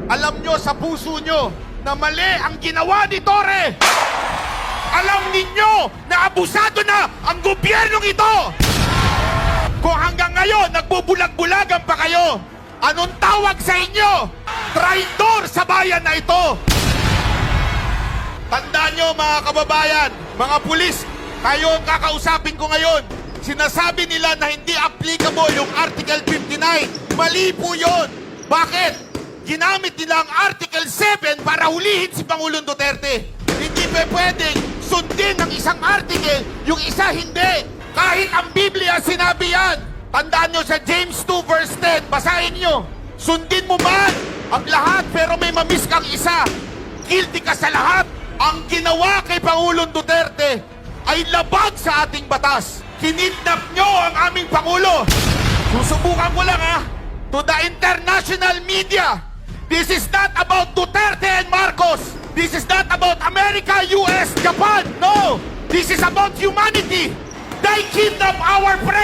Alam nyo sa puso nyo na mali ang ginawa ni Torre. Alam ninyo na abusado na ang gobyernong ito. Kung hanggang ngayon nagbubulag-bulagan pa kayo, anong tawag sa inyo? Traidor sa bayan na ito. Tandaan nyo mga kababayan, mga pulis, kayo ang kakausapin ko ngayon. Sinasabi nila na hindi applicable yung Article 59. Mali po yun. Bakit? Ginamit nila ang Article 7 para hulihin si Pangulong Duterte. Hindi pa pwedeng sundin ng isang article, yung isa hindi. Kahit ang Biblia sinabi yan. Tandaan nyo sa James 2 verse 10, basahin nyo. Sundin mo man ang lahat pero may mamiss kang isa. Guilty ka sa lahat. Ang ginawa kay Pangulong Duterte ay labag sa ating batas. Kinidnap nyo ang aming Pangulo. Susubukan ko lang to the international media. This is not about Duterte and Marcos. This is not about America, US, Japan. No! This is about humanity. They kidnap our president.